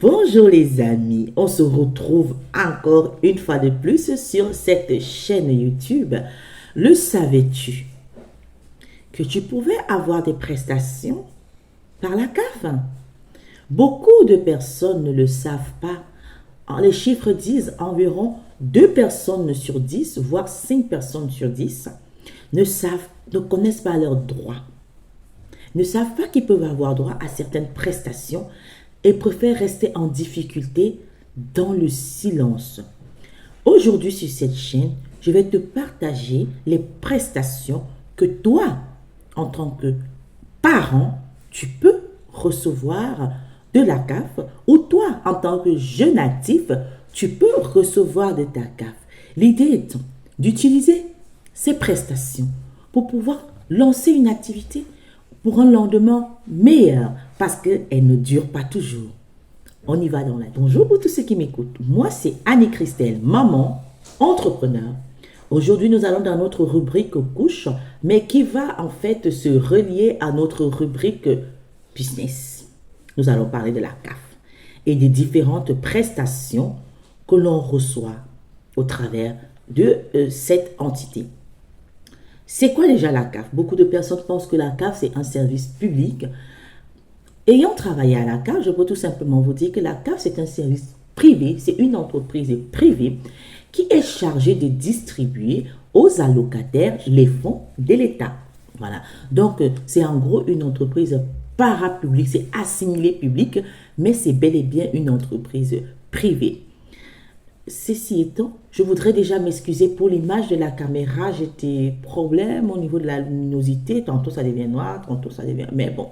Bonjour les amis, on se retrouve encore une fois de plus sur cette chaîne YouTube. Le savais-tu que tu pouvais avoir des prestations par la CAF? Beaucoup de personnes ne le savent pas. Les chiffres disent environ 2 personnes sur 10, voire 5 personnes sur 10 ne connaissent pas leurs droits, ne savent pas qu'ils peuvent avoir droit à certaines prestations et préfèrent rester en difficulté dans le silence. Aujourd'hui sur cette chaîne, je vais te partager les prestations que toi, en tant que parent, tu peux recevoir de la CAF ou toi, en tant que jeune actif, tu peux recevoir de ta CAF. L'idée étant d'utiliser ces prestations pour pouvoir lancer une activité pour un lendemain meilleur parce qu'elle ne dure pas toujours. On y va dans la... Bonjour pour tous ceux qui m'écoutent. Moi, c'est Annie-Christelle, maman, entrepreneur. Aujourd'hui, nous allons dans notre rubrique couche, mais qui va en fait se relier à notre rubrique business. Nous allons parler de la CAF et des différentes prestations que l'on reçoit au travers de cette entité. C'est quoi déjà la CAF? Beaucoup de personnes pensent que la CAF, c'est un service public. Ayant travaillé à la CAF, je peux tout simplement vous dire que la CAF, c'est un service privé, c'est une entreprise privée qui est chargée de distribuer aux allocataires les fonds de l'État. Voilà. Donc, c'est en gros une entreprise parapublique, c'est assimilé public, mais c'est bel et bien une entreprise privée. Ceci étant, je voudrais déjà m'excuser pour l'image de la caméra. J'ai des problèmes au niveau de la luminosité. Tantôt ça devient noir, tantôt ça devient... Mais bon,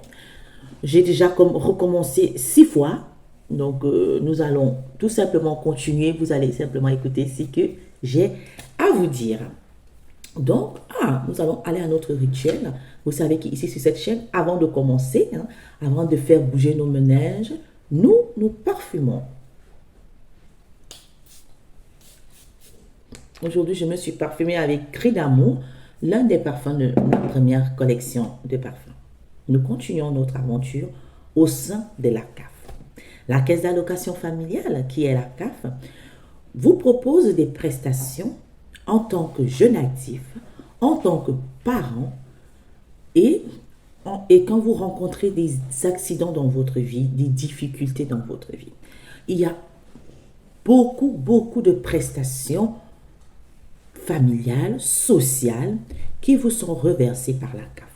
j'ai déjà recommencé 6 fois. Donc, nous allons tout simplement continuer. Vous allez simplement écouter ce que j'ai à vous dire. Donc, nous allons aller à notre rituel. Vous savez qu'ici, sur cette chaîne, avant de commencer, avant de faire bouger nos méninges, nous parfumons. Aujourd'hui, je me suis parfumée avec Cri d'amour, l'un des parfums de ma première collection de parfums. Nous continuons notre aventure au sein de la CAF. La Caisse d'allocation familiale, qui est la CAF, vous propose des prestations en tant que jeune actif, en tant que parent, et quand vous rencontrez des accidents dans votre vie, des difficultés dans votre vie. Il y a beaucoup de prestations familiales, sociales, qui vous sont reversées par la CAF.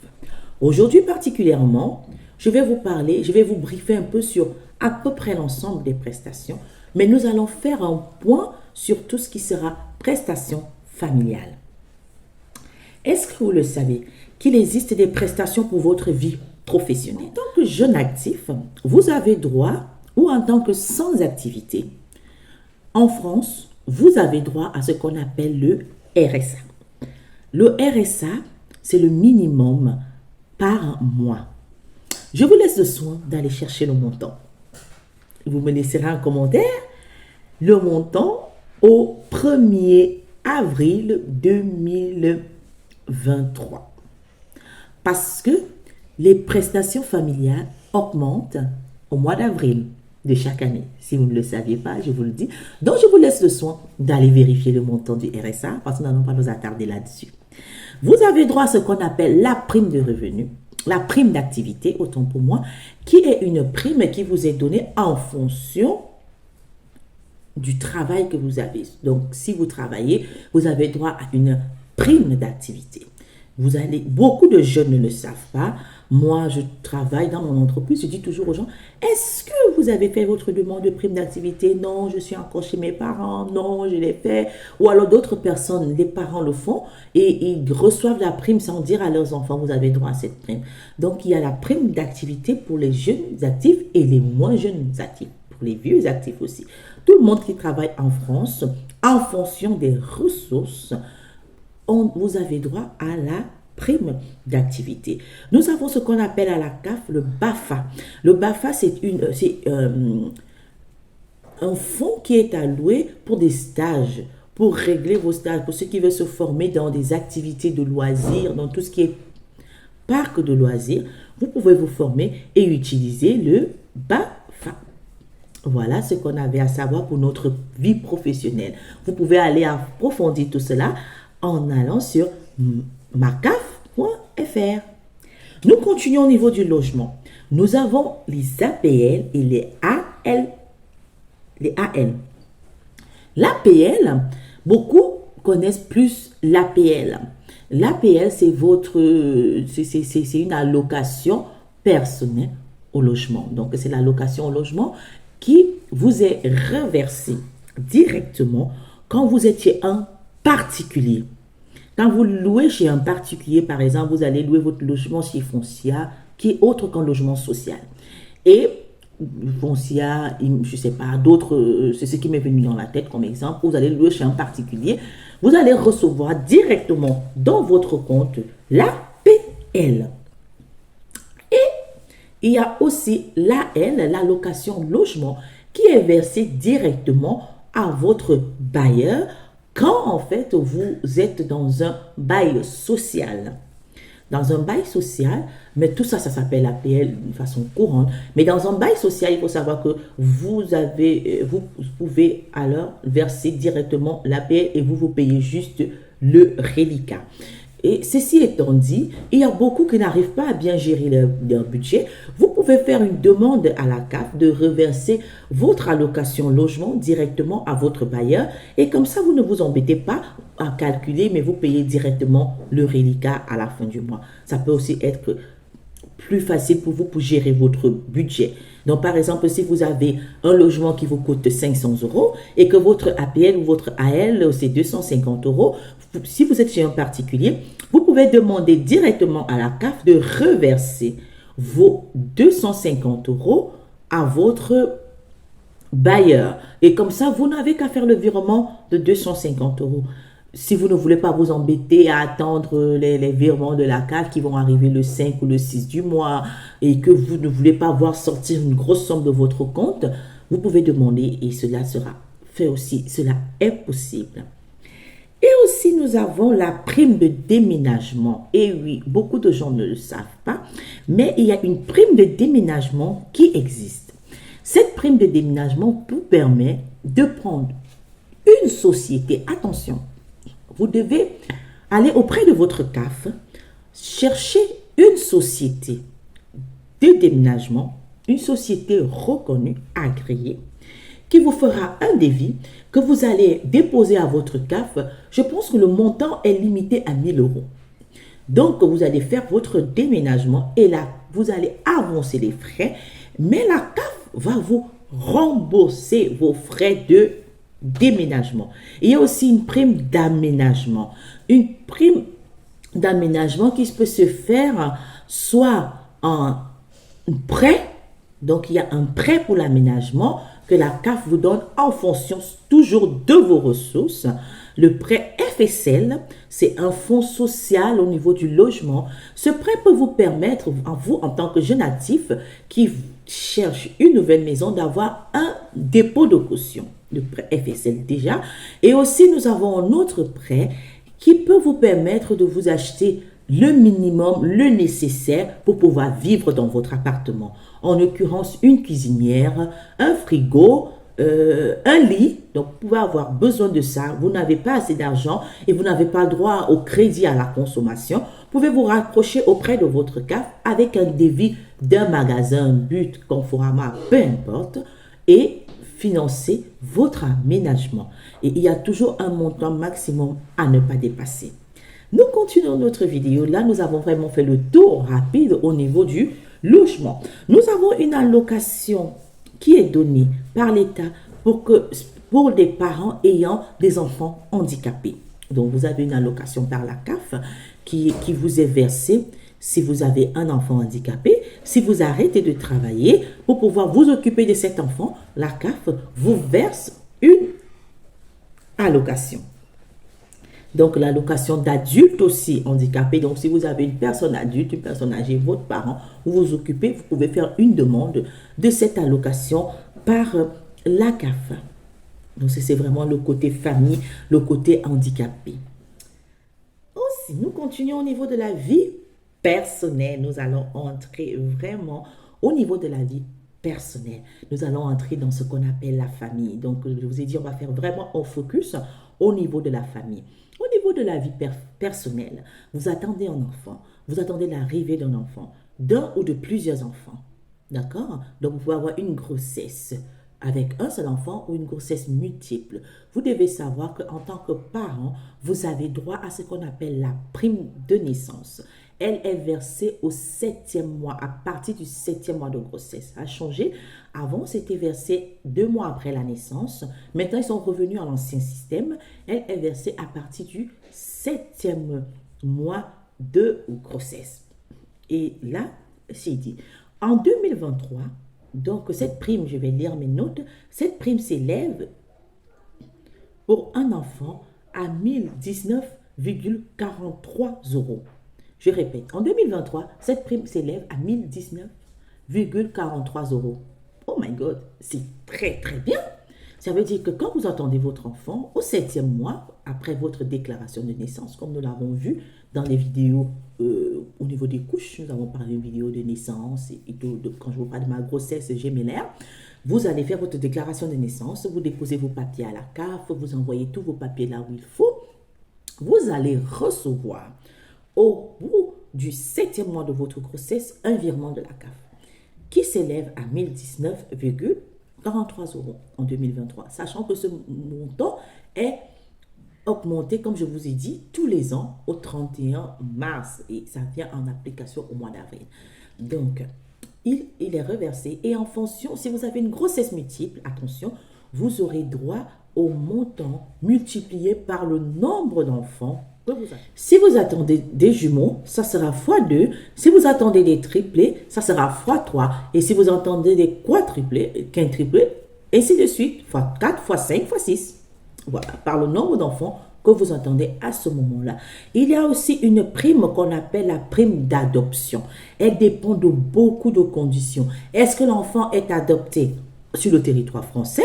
Aujourd'hui particulièrement, je vais vous briefer un peu sur à peu près l'ensemble des prestations, mais nous allons faire un point sur tout ce qui sera prestations familiales. Est-ce que vous le savez qu'il existe des prestations pour votre vie professionnelle? En tant que jeune actif, vous avez droit, ou en tant que sans activité, en France, vous avez droit à ce qu'on appelle le RSA. Le RSA, c'est le minimum par mois. Je vous laisse le soin d'aller chercher le montant. Vous me laisserez un commentaire. Le montant au 1er avril 2023. Parce que les prestations familiales augmentent au mois d'avril de chaque année. Si vous ne le saviez pas, je vous le dis. Donc, je vous laisse le soin d'aller vérifier le montant du RSA parce que nous n'allons pas nous attarder là-dessus. Vous avez droit à ce qu'on appelle la prime de revenu, la prime d'activité, autant pour moi, qui est une prime qui vous est donnée en fonction du travail que vous avez. Donc, si vous travaillez, vous avez droit à une prime d'activité. Beaucoup de jeunes ne le savent pas. Moi, je travaille dans mon entreprise. Je dis toujours aux gens, est-ce que vous avez fait votre demande de prime d'activité? Non, je suis encore chez mes parents. Non, je l'ai fait. Ou alors d'autres personnes, les parents le font et ils reçoivent la prime sans dire à leurs enfants, vous avez droit à cette prime. Donc, il y a la prime d'activité pour les jeunes actifs et les moins jeunes actifs, pour les vieux actifs aussi. Tout le monde qui travaille en France, en fonction des ressources, vous avez droit à la prime d'activité. Nous avons ce qu'on appelle à la CAF le BAFA. Le BAFA, c'est un fonds qui est alloué pour des stages, pour régler vos stages, pour ceux qui veulent se former dans des activités de loisirs, dans tout ce qui est parc de loisirs. Vous pouvez vous former et utiliser le BAFA. Voilà ce qu'on avait à savoir pour notre vie professionnelle. Vous pouvez aller approfondir tout cela en allant sur macaf.fr. Nous continuons au niveau du logement. Nous avons les APL et les AL. Les AL. L'APL, beaucoup connaissent plus l'APL. L'APL, c'est une allocation personnelle au logement. Donc, c'est l'allocation au logement qui vous est reversée directement quand vous étiez un particulier. Quand vous louez chez un particulier, par exemple, vous allez louer votre logement chez Foncia, qui est autre qu'un logement social. Et Foncia, je ne sais pas, d'autres, c'est ce qui m'est venu dans la tête comme exemple, vous allez louer chez un particulier, vous allez recevoir directement dans votre compte l'APL. Et il y a aussi l'AL, l'allocation logement, qui est versée directement à votre bailleur quand en fait vous êtes dans un bail social. Dans un bail social, mais tout ça, ça s'appelle APL de façon courante. Mais dans un bail social, il faut savoir que vous pouvez alors verser directement l'APL et vous payez juste le reliquat. Et ceci étant dit, il y a beaucoup qui n'arrivent pas à bien gérer leur budget. Vous pouvez faire une demande à la CAF de reverser votre allocation logement directement à votre bailleur. Et comme ça, vous ne vous embêtez pas à calculer, mais vous payez directement le reliquat à la fin du mois. Ça peut aussi être plus facile pour vous pour gérer votre budget. Donc, par exemple, si vous avez un logement qui vous coûte 500 € et que votre APL ou votre AL, c'est 250 €, si vous êtes chez un particulier, vous pouvez demander directement à la CAF de reverser vos 250 € à votre bailleur. Et comme ça, vous n'avez qu'à faire le virement de 250 €. Si vous ne voulez pas vous embêter à attendre les virements de la CAF qui vont arriver le 5 ou le 6 du mois et que vous ne voulez pas voir sortir une grosse somme de votre compte, vous pouvez demander et cela sera fait aussi. Cela est possible. Et aussi, nous avons la prime de déménagement. Et oui, beaucoup de gens ne le savent pas, mais il y a une prime de déménagement qui existe. Cette prime de déménagement vous permet de prendre une société. Attention, vous devez aller auprès de votre CAF, chercher une société de déménagement, une société reconnue, agréée, qui vous fera un devis que vous allez déposer à votre CAF. Je pense que le montant est limité à 1 000 €. Donc, vous allez faire votre déménagement et là, vous allez avancer les frais, mais la CAF va vous rembourser vos frais de déménagement. Il y a aussi une prime d'aménagement. Une prime d'aménagement qui peut se faire soit en prêt, donc il y a un prêt pour l'aménagement que la CAF vous donne en fonction toujours de vos ressources. Le prêt FSL, c'est un fonds social au niveau du logement. Ce prêt peut vous permettre, vous en tant que jeune actif qui cherche une nouvelle maison, d'avoir un dépôt de caution. Le prêt FSL déjà. Et aussi, nous avons un autre prêt qui peut vous permettre de vous acheter le minimum, le nécessaire pour pouvoir vivre dans votre appartement. En l'occurrence, une cuisinière, un frigo, un lit. Donc, vous pouvez avoir besoin de ça. Vous n'avez pas assez d'argent et vous n'avez pas droit au crédit à la consommation. Vous pouvez vous rapprocher auprès de votre CAF avec un devis d'un magasin, But, Conforama, peu importe, et financer votre aménagement. Et il y a toujours un montant maximum à ne pas dépasser. Nous continuons notre vidéo. Là, nous avons vraiment fait le tour rapide au niveau du logement. Nous avons une allocation qui est donnée par l'État pour des parents ayant des enfants handicapés. Donc, vous avez une allocation par la CAF qui vous est versée si vous avez un enfant handicapé. Si vous arrêtez de travailler pour pouvoir vous occuper de cet enfant, la CAF vous verse une allocation. Donc, l'allocation d'adulte aussi handicapé. Donc, si vous avez une personne adulte, une personne âgée, votre parent, vous vous occupez, vous pouvez faire une demande de cette allocation par la CAF. Donc, c'est vraiment le côté famille, le côté handicapé. Aussi, nous continuons au niveau de la vie personnelle. Nous allons entrer vraiment au niveau de la vie personnel. Nous allons entrer dans ce qu'on appelle la famille. Donc, je vous ai dit, on va faire vraiment un focus au niveau de la famille. Au niveau de la vie personnelle, vous attendez un enfant, vous attendez l'arrivée d'un enfant, d'un ou de plusieurs enfants. D'accord? Donc, vous pouvez avoir une grossesse avec un seul enfant ou une grossesse multiple. Vous devez savoir qu'en tant que parent, vous avez droit à ce qu'on appelle la prime de naissance. Elle est versée au 7e mois, à partir du 7e mois de grossesse. Ça a changé. Avant, c'était versé 2 mois après la naissance. Maintenant, ils sont revenus à l'ancien système. Elle est versée à partir du 7e mois de grossesse. Et là, c'est dit. En 2023, donc cette prime, je vais lire mes notes, cette prime s'élève pour un enfant à 1019,43 euros. Je répète, en 2023, cette prime s'élève à 1019,43 euros. Oh my God, c'est très très bien. Ça veut dire que quand vous attendez votre enfant au 7e mois, après votre déclaration de naissance, comme nous l'avons vu dans les vidéos au niveau des couches, nous avons parlé d'une vidéo de naissance et tout, quand je vous parle de ma grossesse gémellaire, vous allez faire votre déclaration de naissance, vous déposez vos papiers à la CAF, vous envoyez tous vos papiers là où il faut, vous allez recevoir au bout du 7e mois de votre grossesse un virement de la CAF qui s'élève à 1019,43 euros en 2023, sachant que ce montant est augmenté, comme je vous ai dit, tous les ans au 31 mars et ça vient en application au mois d'avril. Donc, il est reversé et en fonction, si vous avez une grossesse multiple, attention, vous aurez droit au montant multiplié par le nombre d'enfants que vous avez. Si vous attendez des jumeaux, ça sera x2. Si vous attendez des triplés, ça sera x3. Et si vous attendez des quadruplés, quintuplés, ainsi de suite, x4, x5, x6. Voilà, par le nombre d'enfants que vous entendez à ce moment-là. Il y a aussi une prime qu'on appelle la prime d'adoption. Elle dépend de beaucoup de conditions. Est-ce que l'enfant est adopté sur le territoire français?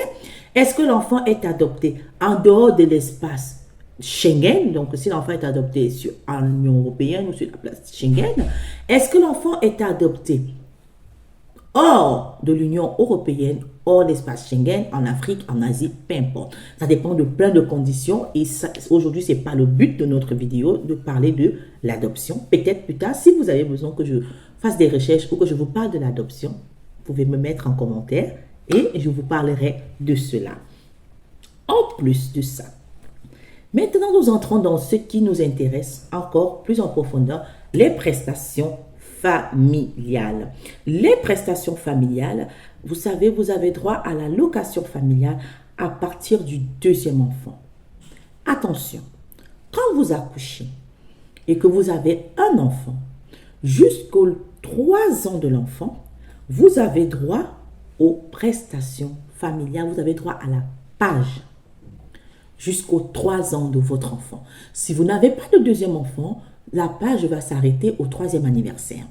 Est-ce que l'enfant est adopté en dehors de l'espace Schengen? Donc, si l'enfant est adopté en Union européenne ou sur la place Schengen, est-ce que l'enfant est adopté hors de l'Union européenne, hors l'espace Schengen, en Afrique, en Asie, peu importe. Ça dépend de plein de conditions et aujourd'hui, ce n'est pas le but de notre vidéo de parler de l'adoption. Peut-être plus tard, si vous avez besoin que je fasse des recherches ou que je vous parle de l'adoption, vous pouvez me mettre en commentaire et je vous parlerai de cela. En plus de ça, maintenant, nous entrons dans ce qui nous intéresse encore plus en profondeur, les prestations familiales. Les prestations familiales, vous savez, vous avez droit à la location familiale à partir du 2e enfant. Attention, quand vous accouchez et que vous avez un enfant, jusqu'aux 3 ans de l'enfant, vous avez droit aux prestations familiales, vous avez droit à la PAJE jusqu'aux 3 ans de votre enfant. Si vous n'avez pas de 2e enfant, la PAJE va s'arrêter au 3e anniversaire.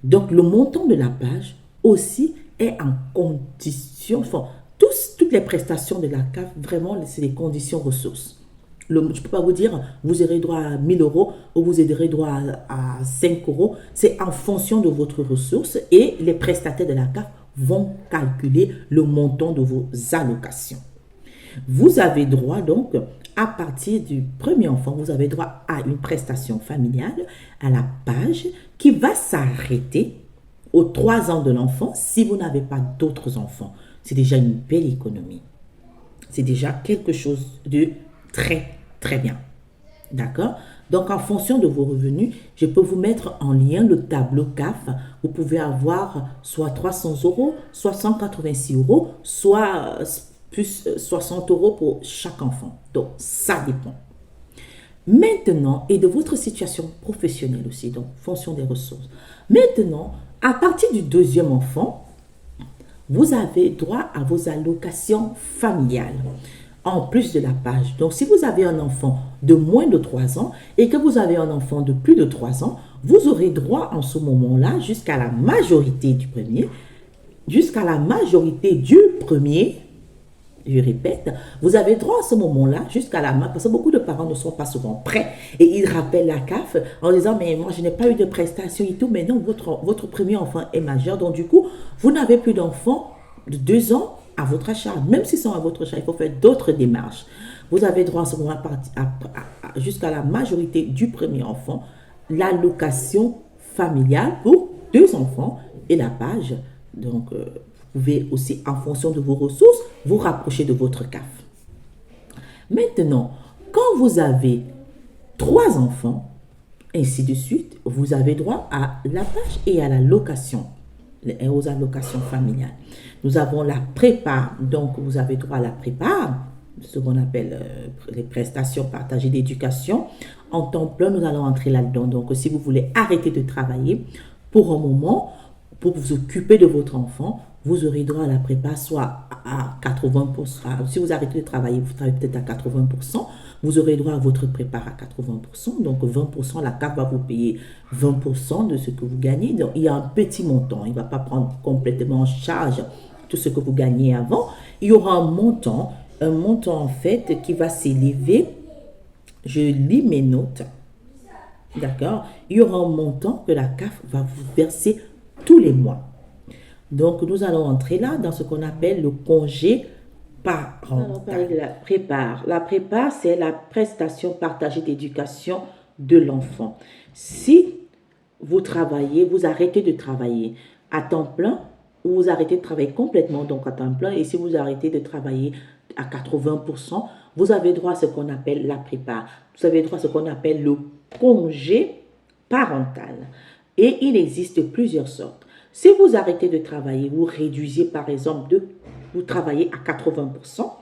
Donc, le montant de la PAJE aussi est en condition, enfin, toutes les prestations de la CAF, vraiment, c'est des conditions ressources. Je ne peux pas vous dire, vous aurez droit à 1000 euros ou vous aurez droit à 5 euros. C'est en fonction de votre ressource et les prestataires de la CAF vont calculer le montant de vos allocations. Vous avez droit donc, à partir du 1er enfant, vous avez droit à une prestation familiale, à la PAJE, qui va s'arrêter aux 3 ans de l'enfant si vous n'avez pas d'autres enfants. C'est déjà une belle économie. C'est déjà quelque chose de très, très bien. D'accord? Donc, en fonction de vos revenus, je peux vous mettre en lien le tableau CAF. Vous pouvez avoir soit 300 euros, soit 186 euros, soit plus 60 euros pour chaque enfant. Donc, ça dépend. Maintenant, et de votre situation professionnelle aussi, donc, fonction des ressources. Maintenant, à partir du 2e enfant, vous avez droit à vos allocations familiales, en plus de la PAJE. Donc, si vous avez un enfant de moins de 3 ans et que vous avez un enfant de plus de 3 ans, vous aurez droit en ce moment-là, jusqu'à la majorité du premier, je répète, vous avez droit à ce moment-là jusqu'à la main, parce que beaucoup de parents ne sont pas souvent prêts et ils rappellent la CAF en disant mais moi je n'ai pas eu de prestation et tout, mais non, votre premier enfant est majeur, donc du coup vous n'avez plus d'enfants de 2 ans à votre charge. Même s'ils sont à votre charge, il faut faire d'autres démarches. Vous avez droit à ce moment jusqu'à la majorité du premier enfant, l'allocation familiale pour 2 enfants et la page. Donc, vous pouvez aussi, en fonction de vos ressources, vous rapprocher de votre CAF. Maintenant, quand vous avez 3 enfants, ainsi de suite, vous avez droit à la page et à l'allocation, aux allocations familiales. Nous avons la prépa, donc vous avez droit à la prépa, ce qu'on appelle les prestations partagées d'éducation. En temps plein, nous allons entrer là-dedans. Donc, si vous voulez arrêter de travailler pour un moment, pour vous occuper de votre enfant, vous aurez droit à la prépa soit à 80%. Si vous arrêtez de travailler, vous travaillez peut-être à 80%, vous aurez droit à votre prépa à 80%. Donc 20%, la CAF va vous payer 20% de ce que vous gagnez. Donc il y a un petit montant. Il ne va pas prendre complètement en charge tout ce que vous gagnez avant. Il y aura un montant en fait qui va s'élever. Je lis mes notes. D'accord? Il y aura un montant que la CAF va vous verser tous les mois. Donc, nous allons entrer là dans ce qu'on appelle le congé parental. Nous allons parler de la prépare. La prépare, c'est la prestation partagée d'éducation de l'enfant. Si vous travaillez, vous arrêtez de travailler à temps plein ou vous arrêtez de travailler complètement, donc à temps plein, et si vous arrêtez de travailler à 80%, vous avez droit à ce qu'on appelle la prépare. Vous avez droit à ce qu'on appelle le congé parental. Et il existe plusieurs sortes. Si vous arrêtez de travailler, vous réduisez par exemple, vous travaillez à 80%,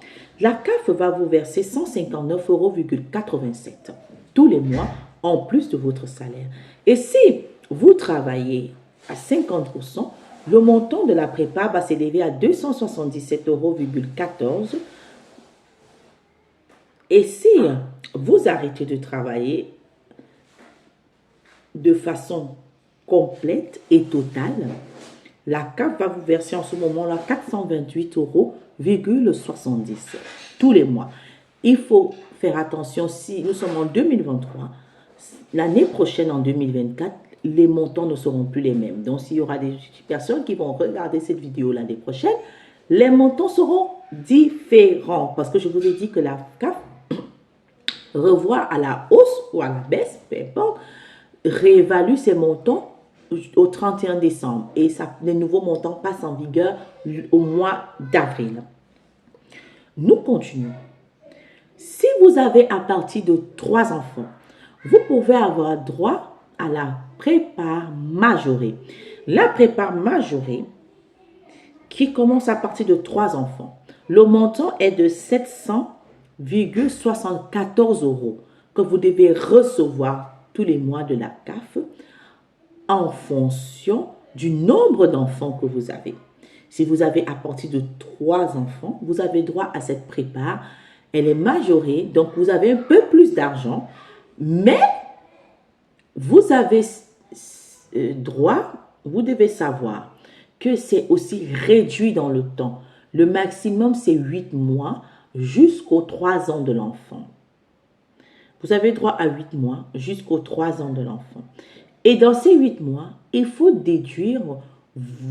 la CAF va vous verser 159,87 euros tous les mois en plus de votre salaire. Et si vous travaillez à 50%, le montant de la prépa va s'élever à 277,14 euros. Et si vous arrêtez de travailler de façon complète et totale, la CAF va vous verser en ce moment-là 428,70 euros tous les mois. Il faut faire attention, si nous sommes en 2023, l'année prochaine en 2024, les montants ne seront plus les mêmes. Donc, s'il y aura des personnes qui vont regarder cette vidéo l'année prochaine, les montants seront différents parce que je vous ai dit que la CAF revoit à la hausse ou à la baisse, peu importe, réévalue ces montants au 31 décembre et les nouveaux montants passent en vigueur au mois d'avril. Nous continuons. Si vous avez à partir de 3 enfants, vous pouvez avoir droit à la prépa majorée. La prépa majorée qui commence à partir de 3 enfants. Le montant est de 700,74 euros que vous devez recevoir tous les mois de la CAF en fonction du nombre d'enfants que vous avez. Si vous avez à partir de 3 enfants, vous avez droit à cette prépa. Elle est majorée, donc vous avez un peu plus d'argent, mais vous avez droit, vous devez savoir que c'est aussi réduit dans le temps. Le maximum, c'est 8 mois jusqu'aux 3 ans de l'enfant. Vous avez droit à 8 mois jusqu'aux 3 ans de l'enfant. Et dans ces 8 mois, il faut déduire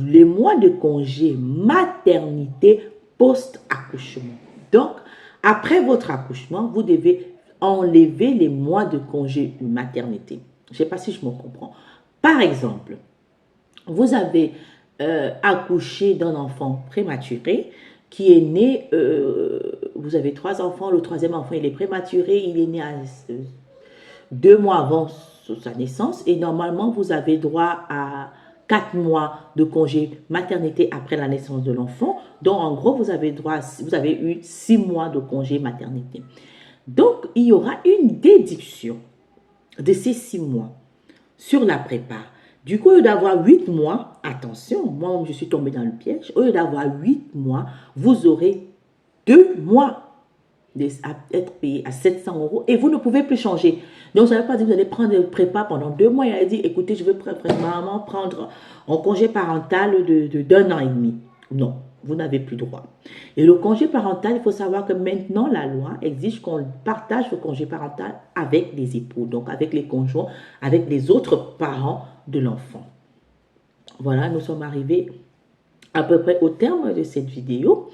les mois de congé maternité post-accouchement. Donc, après votre accouchement, vous devez enlever les mois de congé maternité. Je ne sais pas si je me comprends. Par exemple, vous avez accouché d'un enfant prématuré qui est né, vous avez 3 enfants, le 3e enfant il est prématuré, il est né à 2 mois avant sa naissance et normalement vous avez droit à 4 mois de congé maternité après la naissance de l'enfant. Donc en gros vous avez eu 6 mois de congé maternité. Donc il y aura une déduction de ces 6 mois sur la prépa. Du coup, au lieu d'avoir 8 mois, attention, moi je suis tombée dans le piège, au lieu d'avoir 8 mois, vous aurez 2 mois à être payé à 700 euros et vous ne pouvez plus changer. Donc, ça ne veut pas dire que vous allez prendre le prépa pendant 2 mois et elle dit, écoutez, je veux vraiment prendre un congé parental d'un an et demi. Non, vous n'avez plus droit. Et le congé parental, il faut savoir que maintenant, la loi exige qu'on partage le congé parental avec les époux, donc avec les conjoints, avec les autres parents de l'enfant. Voilà, nous sommes arrivés à peu près au terme de cette vidéo.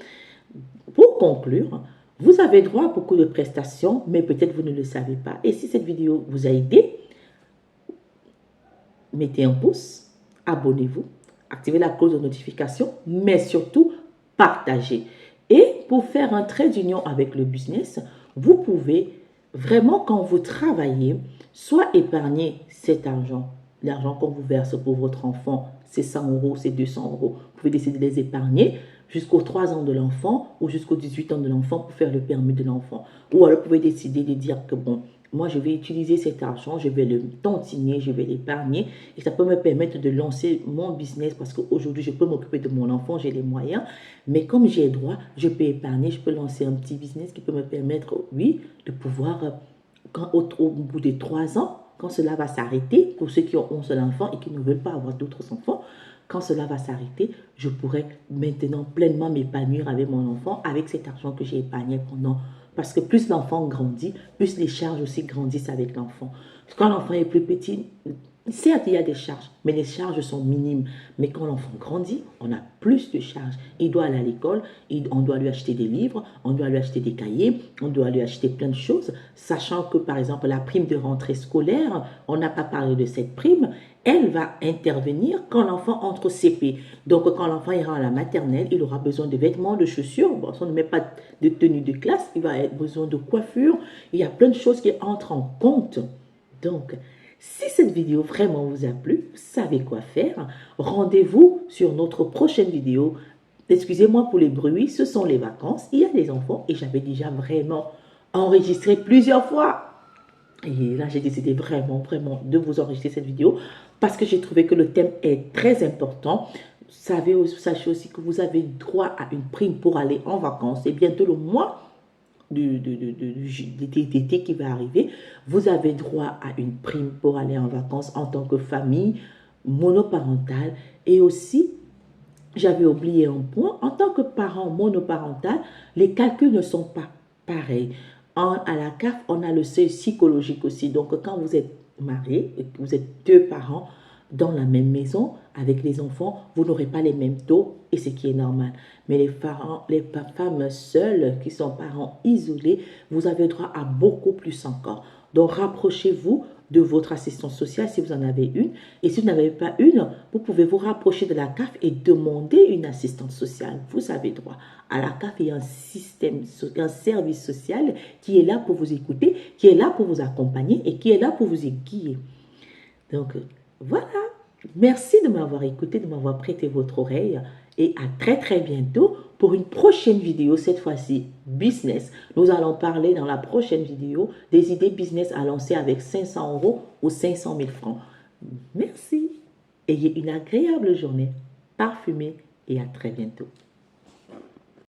Pour conclure, vous avez droit à beaucoup de prestations, mais peut-être vous ne le savez pas. Et si cette vidéo vous a aidé, mettez un pouce, abonnez-vous, activez la cloche de notification, mais surtout, partagez. Et pour faire un trait d'union avec le business, vous pouvez vraiment, quand vous travaillez, soit épargner cet argent, l'argent qu'on vous verse pour votre enfant, c'est 100 euros, c'est 200 euros. Vous pouvez décider de les épargner jusqu'aux 3 ans de l'enfant ou jusqu'aux 18 ans de l'enfant pour faire le permis de l'enfant. Ou alors, vous pouvez décider de dire que bon, moi, je vais utiliser cet argent, je vais le tontiner, je vais l'épargner et ça peut me permettre de lancer mon business parce qu'aujourd'hui, je peux m'occuper de mon enfant, j'ai les moyens. Mais comme j'ai droit, je peux épargner, je peux lancer un petit business qui peut me permettre, oui, de pouvoir, au bout de 3 ans, quand cela va s'arrêter, pour ceux qui ont un seul enfant et qui ne veulent pas avoir d'autres enfants, quand cela va s'arrêter, je pourrai maintenant pleinement m'épanouir avec mon enfant, avec cet argent que j'ai épargné pendant. Parce que plus l'enfant grandit, plus les charges aussi grandissent avec l'enfant. Quand l'enfant est plus petit, certes, il y a des charges, mais les charges sont minimes. Mais quand l'enfant grandit, on a plus de charges. Il doit aller à l'école, on doit lui acheter des livres, on doit lui acheter des cahiers, on doit lui acheter plein de choses, sachant que, par exemple, la prime de rentrée scolaire, on n'a pas parlé de cette prime, elle va intervenir quand l'enfant entre au CP. Donc, quand l'enfant ira à la maternelle, il aura besoin de vêtements, de chaussures. Bon, si on ne met pas de tenue de classe, il va avoir besoin de coiffure. Il y a plein de choses qui entrent en compte. Donc, si cette vidéo vraiment vous a plu, vous savez quoi faire. Rendez-vous sur notre prochaine vidéo. Excusez-moi pour les bruits, ce sont les vacances. Il y a des enfants et j'avais déjà vraiment enregistré plusieurs fois. Et là, j'ai décidé vraiment de vous enregistrer cette vidéo parce que j'ai trouvé que le thème est très important. Sachez aussi que vous avez droit à une prime pour aller en vacances. Et bientôt le mois d'été qui va arriver, vous avez droit à une prime pour aller en vacances en tant que famille monoparentale. Et aussi, j'avais oublié un point, en tant que parent monoparental, les calculs ne sont pas pareils. À la CAF, on a le seuil psychologique aussi. Donc, quand vous êtes marié et que vous êtes 2 parents dans la même maison avec les enfants, vous n'aurez pas les mêmes taux et ce qui est normal. Mais les femmes seules qui sont parents isolés, vous avez droit à beaucoup plus encore. Donc, rapprochez-vous de votre assistance sociale si vous en avez une. Et si vous n'avez pas une, vous pouvez vous rapprocher de la CAF et demander une assistance sociale. Vous avez droit. À la CAF, il y a un service social qui est là pour vous écouter, qui est là pour vous accompagner et qui est là pour vous aiguiller. Donc, voilà. Merci de m'avoir écouté, de m'avoir prêté votre oreille et à très bientôt pour une prochaine vidéo, cette fois-ci business. Nous allons parler dans la prochaine vidéo des idées business à lancer avec 500 € ou 500 000 francs. Merci. Ayez une agréable journée parfumée et à très bientôt.